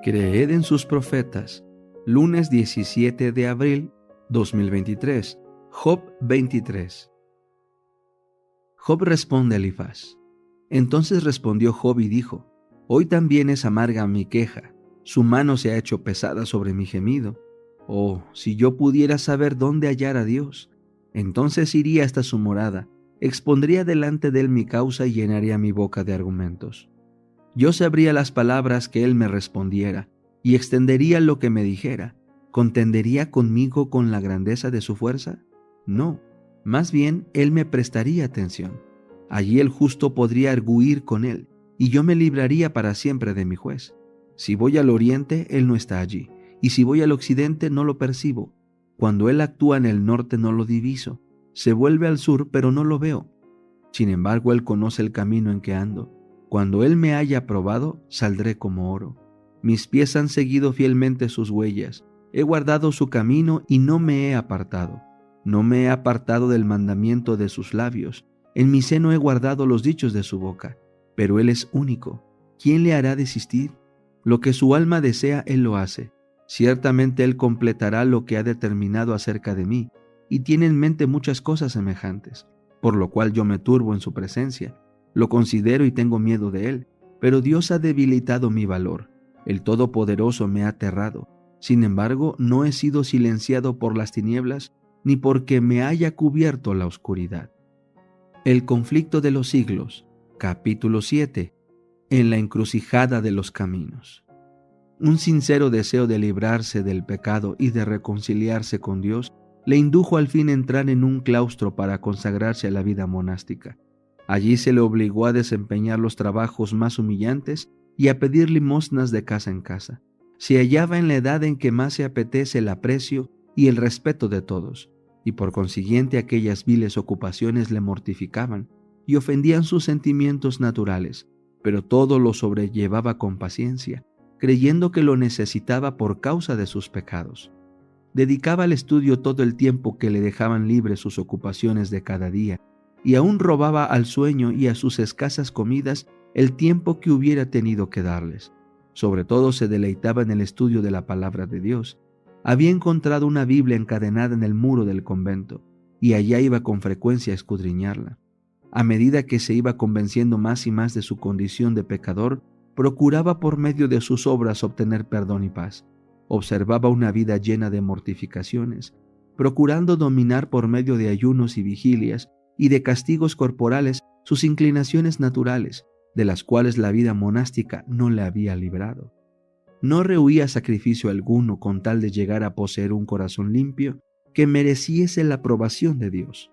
Creed en sus profetas. Lunes 17 de abril 2023. Job 23. Job responde a Elifaz. Entonces respondió Job y dijo: Hoy también es amarga mi queja, su mano se ha hecho pesada sobre mi gemido. Oh, si yo pudiera saber dónde hallar a Dios, entonces iría hasta su morada, expondría delante de él mi causa y llenaría mi boca de argumentos. Yo sabría las palabras que él me respondiera, y extendería lo que me dijera. ¿Contendería conmigo con la grandeza de su fuerza? No, más bien él me prestaría atención. Allí el justo podría arguir con él, y yo me libraría para siempre de mi juez. Si voy al oriente, él no está allí, y si voy al occidente, no lo percibo. Cuando él actúa en el norte, no lo diviso. Se vuelve al sur, pero no lo veo. Sin embargo, él conoce el camino en que ando. Cuando él me haya probado, saldré como oro. Mis pies han seguido fielmente sus huellas. He guardado su camino y no me he apartado. No me he apartado del mandamiento de sus labios. En mi seno he guardado los dichos de su boca. Pero él es único. ¿Quién le hará desistir? Lo que su alma desea, él lo hace. Ciertamente él completará lo que ha determinado acerca de mí, y tiene en mente muchas cosas semejantes, por lo cual yo me turbo en su presencia. Lo considero y tengo miedo de él, pero Dios ha debilitado mi valor. El Todopoderoso me ha aterrado. Sin embargo, no he sido silenciado por las tinieblas, ni porque me haya cubierto la oscuridad. El conflicto de los siglos, capítulo 7. En la encrucijada de los caminos. Un sincero deseo de librarse del pecado y de reconciliarse con Dios le indujo al fin a entrar en un claustro para consagrarse a la vida monástica. Allí se le obligó a desempeñar los trabajos más humillantes y a pedir limosnas de casa en casa. Se hallaba en la edad en que más se apetece el aprecio y el respeto de todos, y por consiguiente aquellas viles ocupaciones le mortificaban y ofendían sus sentimientos naturales, pero todo lo sobrellevaba con paciencia, creyendo que lo necesitaba por causa de sus pecados. Dedicaba al estudio todo el tiempo que le dejaban libres sus ocupaciones de cada día, y aún robaba al sueño y a sus escasas comidas el tiempo que hubiera tenido que darles. Sobre todo se deleitaba en el estudio de la palabra de Dios. Había encontrado una Biblia encadenada en el muro del convento, y allá iba con frecuencia a escudriñarla. A medida que se iba convenciendo más y más de su condición de pecador, procuraba por medio de sus obras obtener perdón y paz. Observaba una vida llena de mortificaciones, procurando dominar por medio de ayunos y vigilias y de castigos corporales sus inclinaciones naturales, de las cuales la vida monástica no le había librado. No rehuía sacrificio alguno con tal de llegar a poseer un corazón limpio que mereciese la aprobación de Dios.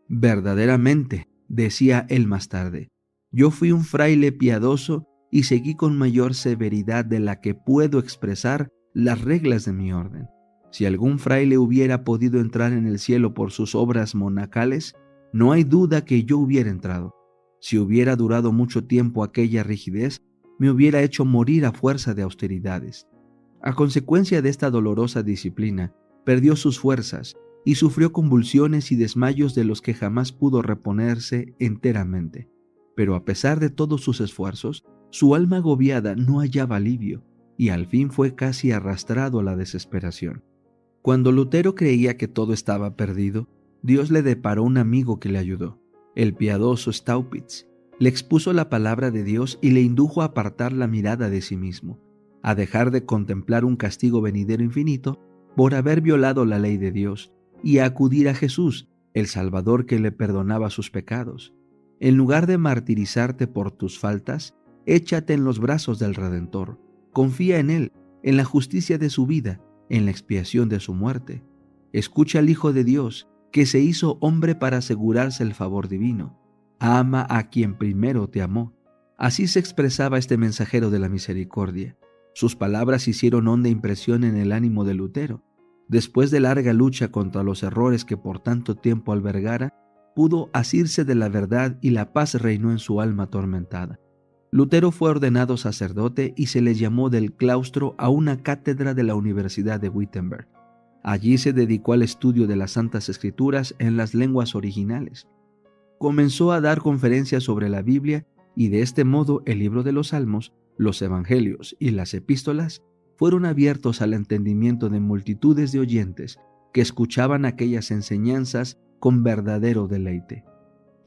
Verdaderamente, decía él más tarde, yo fui un fraile piadoso y seguí con mayor severidad de la que puedo expresar las reglas de mi orden. Si algún fraile hubiera podido entrar en el cielo por sus obras monacales, no hay duda que yo hubiera entrado. Si hubiera durado mucho tiempo aquella rigidez, me hubiera hecho morir a fuerza de austeridades. A consecuencia de esta dolorosa disciplina, perdió sus fuerzas y sufrió convulsiones y desmayos de los que jamás pudo reponerse enteramente. Pero a pesar de todos sus esfuerzos, su alma agobiada no hallaba alivio, y al fin fue casi arrastrado a la desesperación. Cuando Lutero creía que todo estaba perdido, Dios le deparó un amigo que le ayudó. El piadoso Staupitz le expuso la palabra de Dios y le indujo a apartar la mirada de sí mismo, a dejar de contemplar un castigo venidero infinito por haber violado la ley de Dios, y a acudir a Jesús, el Salvador que le perdonaba sus pecados. En lugar de martirizarte por tus faltas, échate en los brazos del Redentor. Confía en Él, en la justicia de su vida, en la expiación de su muerte. Escucha al Hijo de Dios, que se hizo hombre para asegurarse el favor divino. Ama a quien primero te amó. Así se expresaba este mensajero de la misericordia. Sus palabras hicieron honda impresión en el ánimo de Lutero. Después de larga lucha contra los errores que por tanto tiempo albergara, pudo asirse de la verdad y la paz reinó en su alma atormentada. Lutero fue ordenado sacerdote y se le llamó del claustro a una cátedra de la Universidad de Wittenberg. Allí se dedicó al estudio de las Santas Escrituras en las lenguas originales. Comenzó a dar conferencias sobre la Biblia y de este modo el libro de los Salmos, los Evangelios y las Epístolas fueron abiertos al entendimiento de multitudes de oyentes que escuchaban aquellas enseñanzas con verdadero deleite.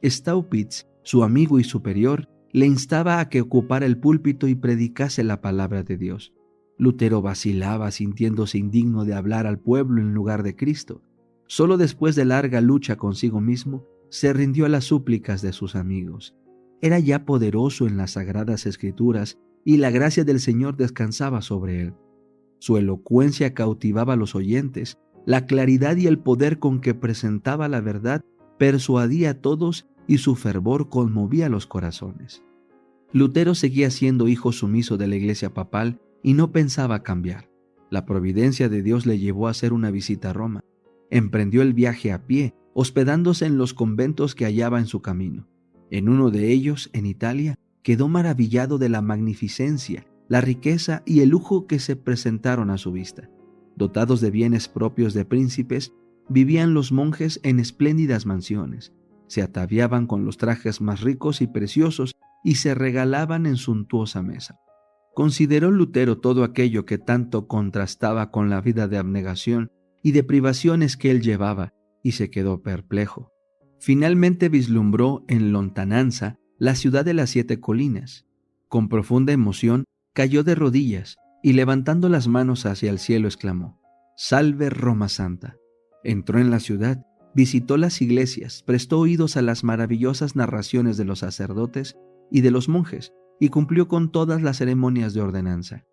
Staupitz, su amigo y superior, le instaba a que ocupara el púlpito y predicase la palabra de Dios. Lutero vacilaba, sintiéndose indigno de hablar al pueblo en lugar de Cristo. Solo después de larga lucha consigo mismo, se rindió a las súplicas de sus amigos. Era ya poderoso en las Sagradas Escrituras y la gracia del Señor descansaba sobre él. Su elocuencia cautivaba a los oyentes, la claridad y el poder con que presentaba la verdad persuadía a todos y su fervor conmovía los corazones. Lutero seguía siendo hijo sumiso de la Iglesia papal y no pensaba cambiar. La providencia de Dios le llevó a hacer una visita a Roma. Emprendió el viaje a pie, hospedándose en los conventos que hallaba en su camino. En uno de ellos, en Italia, quedó maravillado de la magnificencia, la riqueza y el lujo que se presentaron a su vista. Dotados de bienes propios de príncipes, vivían los monjes en espléndidas mansiones, se ataviaban con los trajes más ricos y preciosos y se regalaban en suntuosa mesa. Consideró Lutero todo aquello que tanto contrastaba con la vida de abnegación y de privaciones que él llevaba, y se quedó perplejo. Finalmente vislumbró en lontananza la ciudad de las 7 colinas. Con profunda emoción cayó de rodillas y levantando las manos hacia el cielo exclamó: «Salve Roma Santa». Entró en la ciudad, visitó las iglesias, prestó oídos a las maravillosas narraciones de los sacerdotes y de los monjes y cumplió con todas las ceremonias de ordenanza.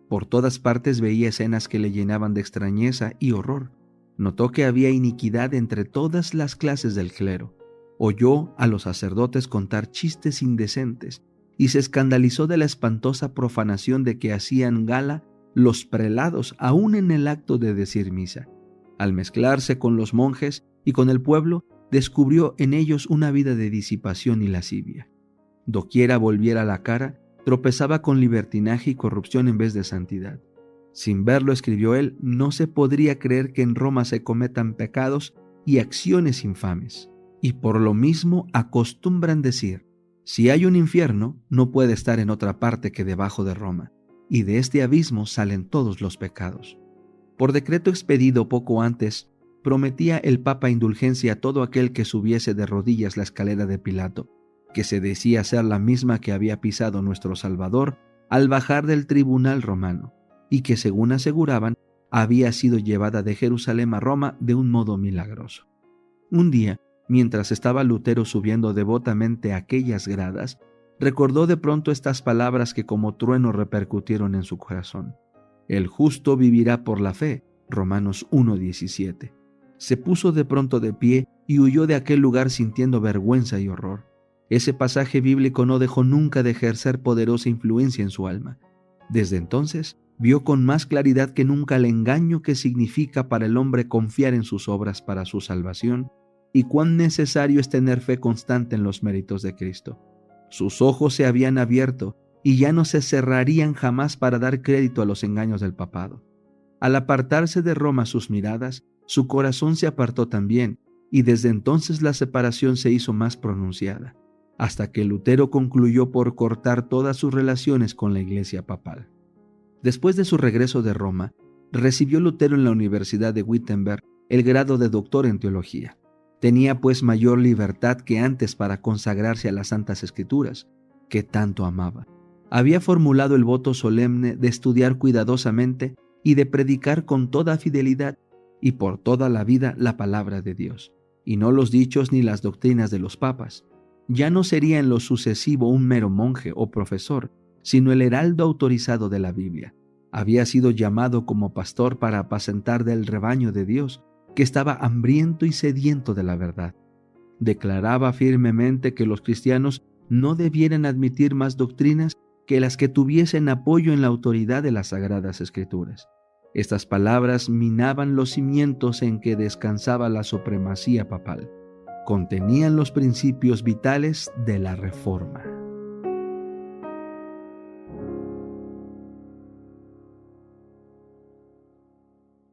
Por todas partes veía escenas que le llenaban de extrañeza y horror. Notó que había iniquidad entre todas las clases del clero. Oyó a los sacerdotes contar chistes indecentes y se escandalizó de la espantosa profanación de que hacían gala los prelados aún en el acto de decir misa. Al mezclarse con los monjes y con el pueblo, descubrió en ellos una vida de disipación y lascivia. Doquiera volviera la cara, tropezaba con libertinaje y corrupción en vez de santidad. Sin verlo, escribió él, no se podría creer que en Roma se cometan pecados y acciones infames. Y por lo mismo acostumbran decir, si hay un infierno, no puede estar en otra parte que debajo de Roma, y de este abismo salen todos los pecados. Por decreto expedido poco antes, prometía el Papa indulgencia a todo aquel que subiese de rodillas la escalera de Pilato, que se decía ser la misma que había pisado nuestro Salvador al bajar del tribunal romano, y que, según aseguraban, había sido llevada de Jerusalén a Roma de un modo milagroso. Un día, mientras estaba Lutero subiendo devotamente aquellas gradas, recordó de pronto estas palabras que como trueno repercutieron en su corazón. El justo vivirá por la fe, Romanos 1:17. Se puso de pronto de pie y huyó de aquel lugar sintiendo vergüenza y horror. Ese pasaje bíblico no dejó nunca de ejercer poderosa influencia en su alma. Desde entonces, vio con más claridad que nunca el engaño que significa para el hombre confiar en sus obras para su salvación y cuán necesario es tener fe constante en los méritos de Cristo. Sus ojos se habían abierto y ya no se cerrarían jamás para dar crédito a los engaños del papado. Al apartarse de Roma sus miradas, su corazón se apartó también, y desde entonces la separación se hizo más pronunciada, hasta que Lutero concluyó por cortar todas sus relaciones con la Iglesia papal. Después de su regreso de Roma, recibió Lutero en la Universidad de Wittenberg el grado de doctor en teología. Tenía pues mayor libertad que antes para consagrarse a las Santas Escrituras, que tanto amaba. Había formulado el voto solemne de estudiar cuidadosamente y de predicar con toda fidelidad y por toda la vida la palabra de Dios, y no los dichos ni las doctrinas de los papas. Ya no sería en lo sucesivo un mero monje o profesor, sino el heraldo autorizado de la Biblia. Había sido llamado como pastor para apacentar del rebaño de Dios, que estaba hambriento y sediento de la verdad. Declaraba firmemente que los cristianos no debieran admitir más doctrinas que las que tuviesen apoyo en la autoridad de las Sagradas Escrituras. Estas palabras minaban los cimientos en que descansaba la supremacía papal. Contenían los principios vitales de la Reforma.